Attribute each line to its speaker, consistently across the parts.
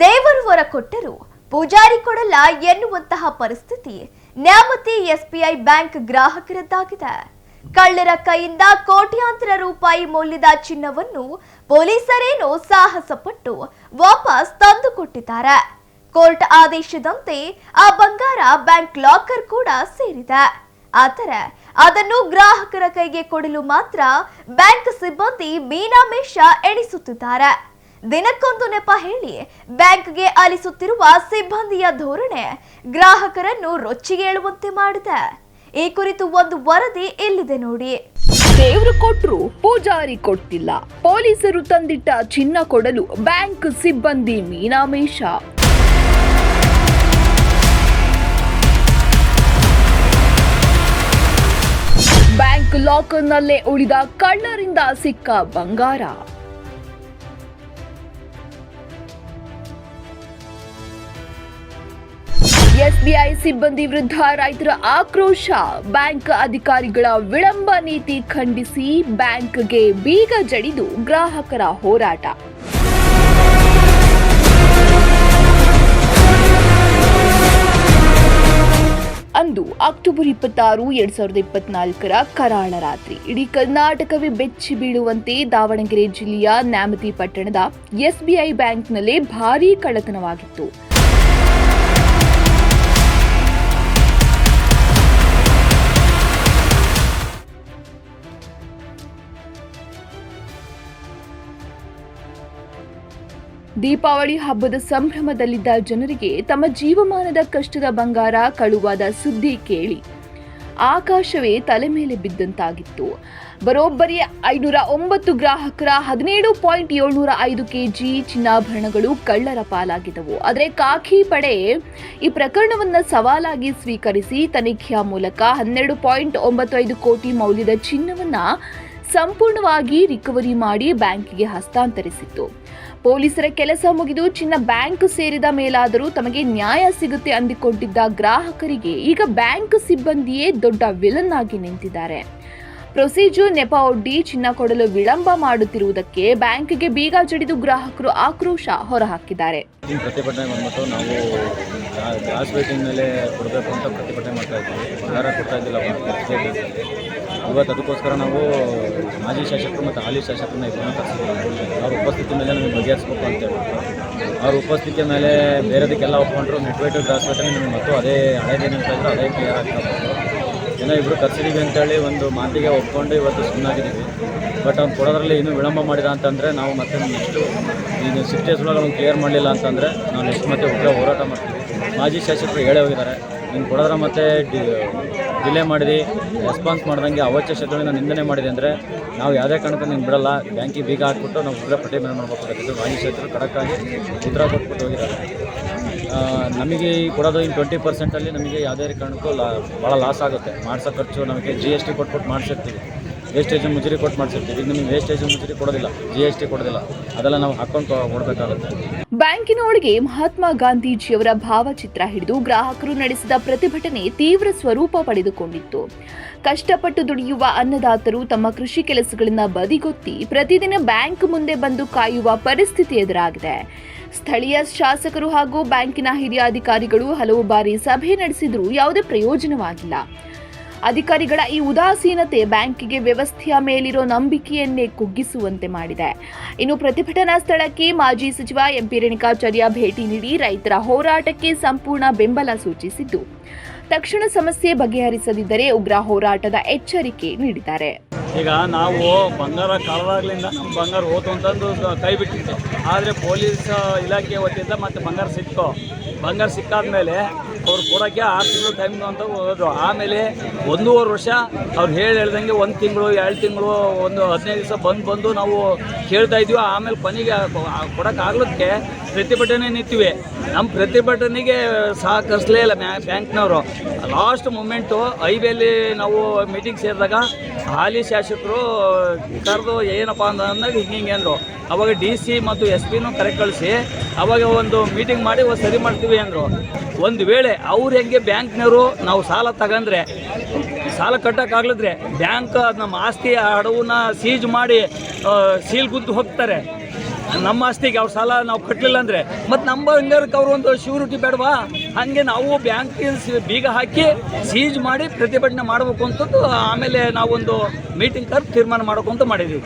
Speaker 1: ದೇವರು ವರ ಕೊಟ್ಟರು ಪೂಜಾರಿ ಕೊಡಲ್ಲ ಎನ್ನುವಂತಹ ಪರಿಸ್ಥಿತಿ ನ್ಯಾಮತಿ ಎಸ್ಬಿಐ ಬ್ಯಾಂಕ್ ಗ್ರಾಹಕರದ್ದಾಗಿದೆ. ಕಳ್ಳರ ಕೈಯಿಂದ ಕೋಟ್ಯಾಂತರ ರೂಪಾಯಿ ಮೌಲ್ಯದ ಚಿನ್ನವನ್ನು ಪೊಲೀಸರೇನೋ ಸಾಹಸಪಟ್ಟು ವಾಪಸ್ ತಂದುಕೊಟ್ಟಿದ್ದಾರೆ. ಕೋರ್ಟ್ ಆದೇಶದಂತೆ ಆ ಬಂಗಾರ ಬ್ಯಾಂಕ್ ಲಾಕರ್ ಕೂಡ ಸೇರಿದೆ. ಆದರೆ ಅದನ್ನು ಗ್ರಾಹಕರ ಕೈಗೆ ಕೊಡಲು ಮಾತ್ರ ಬ್ಯಾಂಕ್ ಸಿಬ್ಬಂದಿ ಮೀನಾಮೇಷ ಎಣಿಸುತ್ತಿದ್ದಾರೆ. ದಿನಕ್ಕೊಂದು ನೆಪ ಹೇಳಿ ಬ್ಯಾಂಕ್ಗೆ ಅಲಿಸುತ್ತಿರುವ ಸಿಬ್ಬಂದಿಯ ಧೋರಣೆ ಗ್ರಾಹಕರನ್ನು ರೊಚ್ಚಿಗೇಳುವಂತೆ ಮಾಡಿದೆ. ಈ ಕುರಿತು ಒಂದು ವರದಿ ಇಲ್ಲಿದೆ ನೋಡಿ.
Speaker 2: ದೇವರು ಕೊಟ್ರು ಪೂಜಾರಿ ಕೊಟ್ಟಿಲ್ಲ, ಪೊಲೀಸರು ತಂದಿಟ್ಟ ಚಿನ್ನ ಕೊಡಲು ಬ್ಯಾಂಕ್ ಸಿಬ್ಬಂದಿ ಮೀನಾಮೇಷ. ಬ್ಯಾಂಕ್ ಲಾಕರ್ನಲ್ಲೇ ಉಳಿದ ಕಳ್ಳರಿಂದ ಸಿಕ್ಕ ಬಂಗಾರ. ಎಸ್ಬಿಐ ಸಿಬ್ಬಂದಿ ವಿರುದ್ಧ ರೈತರ ಆಕ್ರೋಶ. ಬ್ಯಾಂಕ್ ಅಧಿಕಾರಿಗಳ ವಿಳಂಬ ನೀತಿ ಖಂಡಿಸಿ ಬ್ಯಾಂಕ್ಗೆ ಬೀಗ ಜಡಿದು ಗ್ರಾಹಕರ ಹೋರಾಟ. ಅಂದು ಅಕ್ಟೋಬರ್ 26, 2024 ಕರಾಳ ರಾತ್ರಿ ಇಡೀ ಕರ್ನಾಟಕವೇ ಬೆಚ್ಚಿ ಬೀಳುವಂತೆ ದಾವಣಗೆರೆ ಜಿಲ್ಲೆಯ ನ್ಯಾಮತಿ ಪಟ್ಟಣದ ಎಸ್ಬಿಐ ಬ್ಯಾಂಕ್ನಲ್ಲಿ ಭಾರೀ ಕಳ್ಳತನವಾಗಿತ್ತು. ದೀಪಾವಳಿ ಹಬ್ಬದ ಸಂಭ್ರಮದಲ್ಲಿದ್ದ ಜನರಿಗೆ ತಮ್ಮ ಜೀವಮಾನದ ಕಷ್ಟದ ಬಂಗಾರ ಕಳುವಾದ ಸುದ್ದಿ ಕೇಳಿ ಆಕಾಶವೇ ತಲೆ ಮೇಲೆ ಬಿದ್ದಂತಾಗಿತ್ತು. ಬರೋಬ್ಬರಿ 509 ಗ್ರಾಹಕರ 17.705 ಕೆಜಿ ಚಿನ್ನಾಭರಣಗಳು ಕಳ್ಳರ ಪಾಲಾಗಿದ್ದವು. ಆದರೆ ಖಾಕಿ ಪಡೆ ಈ ಪ್ರಕರಣವನ್ನು ಸವಾಲಾಗಿ ಸ್ವೀಕರಿಸಿ ತನಿಖೆಯ ಮೂಲಕ 12.95 ಕೋಟಿ ಮೌಲ್ಯದ ಚಿನ್ನವನ್ನು ಸಂಪೂರ್ಣವಾಗಿ ರಿಕವರಿ ಮಾಡಿ ಬ್ಯಾಂಕಿಗೆ ಹಸ್ತಾಂತರಿಸಿತ್ತು. ಪೊಲೀಸರ ಕೆಲಸ ಮುಗಿದು ಚಿನ್ನ ಬ್ಯಾಂಕ್ ಸೇರಿದ ಮೇಲಾದರೂ ತಮಗೆ ನ್ಯಾಯ ಸಿಗುತ್ತೆ ಅಂದುಕೊಂಡಿದ್ದ ಗ್ರಾಹಕರಿಗೆ ಈಗ ಬ್ಯಾಂಕ್ ಸಿಬ್ಬಂದಿಯೇ ದೊಡ್ಡ ವಿಲನ್ ಆಗಿ ನಿಂತಿದ್ದಾರೆ. ಪ್ರೊಸೀಜರ್ ನೆಪ ಒಡ್ಡಿ ಚಿನ್ನ ಕೊಡಲು ವಿಳಂಬ ಮಾಡುತ್ತಿರುವುದಕ್ಕೆ ಬ್ಯಾಂಕ್ಗೆ ಬೀಗ ಜಡಿದು ಗ್ರಾಹಕರು ಆಕ್ರೋಶ ಹೊರಹಾಕಿದ್ದಾರೆ.
Speaker 3: ಪ್ರತಿಭಟನೆ ಬಂದ್ಬಿಟ್ಟು ನಾವು ಗ್ಲಾಸ್ ವೇಟಿಂಗ್ ಮೇಲೆ ಕೊಡಬೇಕು ಅಂತ ಪ್ರತಿಭಟನೆ ಮಾಡ್ತಾ ಇದ್ದೀವಿ. ಬಂಗಾರ ಕೊಡ್ತಾ ಇದ್ದಿಲ್ಲ ಇವತ್ತು. ಅದಕ್ಕೋಸ್ಕರ ನಾವು ಮಾಜಿ ಶಾಸಕರು ಮತ್ತು ಹಾಲಿ ಶಾಸಕರನ್ನ ಇಬ್ಬರನ್ನ ಕರೆಸಿದ್ದೀವಿ. ಅವ್ರ ಉಪಸ್ಥಿತಿ ಮೇಲೆ ನಮಗೆ ಬಗೆಹರಿಸಬೇಕು ಅಂತೇಳಿ ಅವ್ರ ಉಪಸ್ಥಿತಿಯ ಮೇಲೆ ಬೇರೆದಕ್ಕೆಲ್ಲ ಒಪ್ಕೊಂಡ್ರು. ನೆಟ್ವೇಟ್ ಗ್ಲಾಸ್ ವೇಟಲ್ಲಿ ನಿಮಗೆ ಮತ್ತು ಅದೇ ಹಳೇದೇನಂತ ಇದ್ರು ಅದೇ ಕ್ಲಿಯರ್ ಆಗ್ತಾ ಏನೋ ಇಬ್ಬರು ಕರೆಸಿದ್ದೀವಿ ಅಂತೇಳಿ ಒಂದು ಮಾತಿಗೆ ಒಪ್ಕೊಂಡು ಇವತ್ತು ಸುಮ್ಮನಾಗಿದ್ದೀವಿ. ಬಟ್ ಅವ್ನು ಕೊಡೋದ್ರಲ್ಲಿ ಇನ್ನೂ ವಿಳಂಬ ಮಾಡಿದ ಅಂತಂದರೆ ನಾವು ಮತ್ತೆ ನೆಕ್ಸ್ಟು ಈಗ 6 days ಒಳಗೆ ಅವ್ನು ಕ್ಲಿಯರ್ ಮಾಡಲಿಲ್ಲ ಅಂತಂದರೆ ನಾವು ನೆಕ್ಸ್ಟ್ ಮತ್ತೆ ಉಗ್ರ ಹೋರಾಟ ಮಾಡ್ತೀವಿ. ಮಾಜಿ ಶಾಸಕರು ಹೇಳೇ ಹೋಗಿದ್ದಾರೆ, ನೀನು ಕೊಡೋದ್ರ ಮತ್ತೆ ಡಿಲೇ ಮಾಡಿದು ರೆಸ್ಪಾನ್ಸ್ ಮಾಡ್ದಂಗೆ ಅವಾಚ್ಯ ಶಬ್ದಗಳನ್ನ ನಿಂದನೆ ಮಾಡಿದೆ ಅಂದರೆ ನಾವು ಯಾವುದೇ ಕಾರಣಕ್ಕೂ ನೀನು ಬಿಡಲ್ಲ, ಬ್ಯಾಂಕಿಗೆ ಬೀಗ ಹಾಕ್ಬಿಟ್ಟು ನಾವು ಉಗ್ರ ಪ್ರತಿಭಟನೆ ಮಾಡಬೇಕಾಗಿದ್ದು ಮಾಜಿ ಶಾಸಕರು ಖಡಕ್ಕಾಗಿ ಉತ್ತರ ಕೊಟ್ಬಿಟ್ಟು ಹೋಗಿದ್ದಾರೆ. ನಮಗೆ ಕೊಡೋದು ಇನ್ನು 20% ನಮಗೆ ಯಾವುದೇ ಕಾರಣಕ್ಕೂ ಭಾಳ ಲಾಸ್ ಆಗುತ್ತೆ. ಮಾಡಿಸೋ ಖರ್ಚು ನಮಗೆ GST ಕೊಟ್ಬಿಟ್ಟು ಮಾಡಿಸಿರ್ತೀವಿ, ವೇಸ್ಟೇಜ್ ಮುಜುರಿ ಕೊಟ್ಟು ಮಾಡಿಸಿರ್ತೀವಿ. ಈಗ ನಿಮಗೆ ವೇಸ್ಟೇಜ್ ಮುಜುರಿ ಕೊಡೋದಿಲ್ಲ, GST ಕೊಡೋದಿಲ್ಲ, ಅದೆಲ್ಲ ನಾವು ಹಾಕೊಂಡು ಕೊಡಬೇಕಾಗುತ್ತೆ.
Speaker 2: ಬ್ಯಾಂಕಿನ ಒಳಗೆ ಮಹಾತ್ಮ ಗಾಂಧೀಜಿಯವರ ಭಾವಚಿತ್ರ ಹಿಡಿದು ಗ್ರಾಹಕರು ನಡೆಸಿದ ಪ್ರತಿಭಟನೆ ತೀವ್ರ ಸ್ವರೂಪ ಪಡೆದುಕೊಂಡಿತ್ತು. ಕಷ್ಟಪಟ್ಟು ದುಡಿಯುವ ಅನ್ನದಾತರು ತಮ್ಮ ಕೃಷಿ ಕೆಲಸಗಳನ್ನ ಬದಿಗೊತ್ತಿ ಪ್ರತಿದಿನ ಬ್ಯಾಂಕ್ ಮುಂದೆ ಬಂದು ಕಾಯುವ ಪರಿಸ್ಥಿತಿ ಎದುರಾಗಿದೆ. ಸ್ಥಳೀಯ ಶಾಸಕರು ಹಾಗೂ ಬ್ಯಾಂಕಿನ ಹಿರಿಯ ಅಧಿಕಾರಿಗಳು ಹಲವು ಬಾರಿ ಸಭೆ ನಡೆಸಿದರೂ ಯಾವುದೇ ಪ್ರಯೋಜನವಾಗಿಲ್ಲ. ಅಧಿಕಾರಿಗಳ ಈ ಉದಾಸೀನತೆ ಬ್ಯಾಂಕಿಗೆ ವ್ಯವಸ್ಥೆಯ ಮೇಲಿರೋ ನಂಬಿಕೆಯನ್ನೇ ಕುಗ್ಗಿಸುವಂತೆ ಮಾಡಿದೆ. ಇನ್ನು ಪ್ರತಿಭಟನಾ ಸ್ಥಳಕ್ಕೆ ಮಾಜಿ ಸಚಿವ MP ರೇಣುಕಾಚಾರ್ಯ ಭೇಟಿ ನೀಡಿ ರೈತರ ಹೋರಾಟಕ್ಕೆ ಸಂಪೂರ್ಣ ಬೆಂಬಲ ಸೂಚಿಸಿದ್ದು, ತಕ್ಷಣ ಸಮಸ್ಯೆ ಬಗೆಹರಿಸದಿದ್ದರೆ ಉಗ್ರ ಹೋರಾಟದ ಎಚ್ಚರಿಕೆ ನೀಡಿದ್ದಾರೆ.
Speaker 3: ಈಗ ನಾವು ಬಂಗಾರ ಕಳೆದಾಗ್ಲಿಂದ ನಮ್ಮ ಬಂಗಾರ ಹೋತು ಅಂತಂದು ಕೈ ಬಿಟ್ಟಿತ್ತು. ಆದರೆ ಪೊಲೀಸ್ ಇಲಾಖೆ ವತಿಯಿಂದ ಮತ್ತೆ ಬಂಗಾರ ಸಿಕ್ತು. ಬಂಗಾರ ಸಿಕ್ಕಾದ್ಮೇಲೆ ಅವ್ರು ಕೊಡೋಕ್ಕೆ 6 ತಿಂಗಳು ಟೈಮ್ ಅಂತ ಹೋದ್ರು. ಆಮೇಲೆ 1.5 ವರ್ಷ ಅವ್ರು ಹೇಳ್ದಂಗೆ 1 ತಿಂಗಳು 2 ತಿಂಗಳು ಒಂದು 15 ದಿವಸ ಬಂದು ನಾವು ಕೇಳ್ತಾ ಇದ್ವಿ. ಆಮೇಲೆ ಕೊನೆಗೆ ಕೊಡೋಕ್ಕಾಗ್ಲಿಕ್ಕೆ ಪ್ರತಿಭಟನೆ ನಿಂತೀವಿ. ನಮ್ಮ ಪ್ರತಿಭಟನೆಗೆ ಸಹಕರಿಸಲೇ ಇಲ್ಲ ಬ್ಯಾಂಕ್ನವರು. ಲಾಸ್ಟ್ ಮೂಮೆಂಟು ಹೈವೇಲಿ ನಾವು ಮೀಟಿಂಗ್ ಸೇರಿದಾಗ ಹಾಲಿ ಶಾಸಕರು ಕರೆದು ಏನಪ್ಪ ಅಂದಾಗ ಹಿಂಗೆ ಅಂದರು. ಅವಾಗ DC ಮತ್ತು SP ಕರೆಕ್ಟ್ ಕಳಿಸಿ ಅವಾಗ ಒಂದು ಮೀಟಿಂಗ್ ಮಾಡಿ ಸರಿ ಮಾಡ್ತೀವಿ ಅಂದರು. ಒಂದು ವೇಳೆ ಅವ್ರು ಹೆಂಗೆ ಬ್ಯಾಂಕ್ನವರು ನಾವು ಸಾಲ ತಗೊಂಡ್ರೆ ಸಾಲ ಕಟ್ಟೋಕ್ಕಾಗ್ಲಿದ್ರೆ ಬ್ಯಾಂಕ್ ನಮ್ಮ ಆಸ್ತಿ ಅಡವನ್ನ ಸೀಜ್ ಮಾಡಿ ಸೀಲ್ ಗುದ್ದು ಹೋಗ್ತಾರೆ.
Speaker 4: ನಮ್ಮ ಆಸ್ತಿಗೆ ಅವ್ರ ಸಾಲ ನಾವು ಕಟ್ಟಲಿಲ್ಲ ಅಂದರೆ ಮತ್ತು ನಮ್ಮ ಬಂಗಾರಕ್ಕೆ ಅವರು ಒಂದು ಶ್ಯೂರಿಟಿ ಬೇಡವಾ? ಹಾಗೆ ನಾವು ಬ್ಯಾಂಕ್ ಬೀಗ ಹಾಕಿ ಸೀಜ್ ಮಾಡಿ ಪ್ರತಿಭಟನೆ ಮಾಡಬೇಕು ಅಂತಂದು ಆಮೇಲೆ ನಾವೊಂದು ಮೀಟಿಂಗ್ ಕರೆದು ತೀರ್ಮಾನ ಮಾಡಬೇಕು ಅಂತ ಮಾಡಿದ್ದೀವಿ.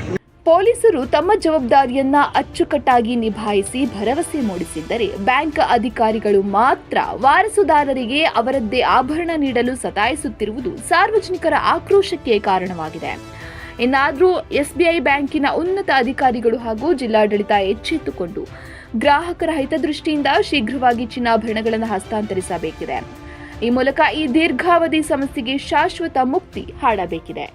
Speaker 2: ಪೊಲೀಸರು ತಮ್ಮ ಜವಾಬ್ದಾರಿಯನ್ನ ಅಚ್ಚುಕಟ್ಟಾಗಿ ನಿಭಾಯಿಸಿ ಭರವಸೆ ಮೂಡಿಸಿದ್ದರೆ ಬ್ಯಾಂಕ್ ಅಧಿಕಾರಿಗಳು ಮಾತ್ರ ವಾರಸುದಾರರಿಗೆ ಅವರದ್ದೇ ಆಭರಣ ನೀಡಲು ಸತಾಯಿಸುತ್ತಿರುವುದು ಸಾರ್ವಜನಿಕರ ಆಕ್ರೋಶಕ್ಕೆ ಕಾರಣವಾಗಿದೆ. ಇನ್ನಾದರೂ ಎಸ್ಬಿಐ ಬ್ಯಾಂಕಿನ ಉನ್ನತ ಅಧಿಕಾರಿಗಳು ಹಾಗೂ ಜಿಲ್ಲಾಡಳಿತ ಎಚ್ಚೆತ್ತುಕೊಂಡು ಗ್ರಾಹಕರ ಹಿತದೃಷ್ಟಿಯಿಂದ ಶೀಘ್ರವಾಗಿ ಚಿನ್ನಾಭರಣಗಳನ್ನು ಹಸ್ತಾಂತರಿಸಬೇಕಿದೆ. ಈ ಮೂಲಕ ಈ ದೀರ್ಘಾವಧಿ ಸಮಸ್ಯೆಗೆ ಶಾಶ್ವತ ಮುಕ್ತಿ ಹಾಡಬೇಕಿದೆ.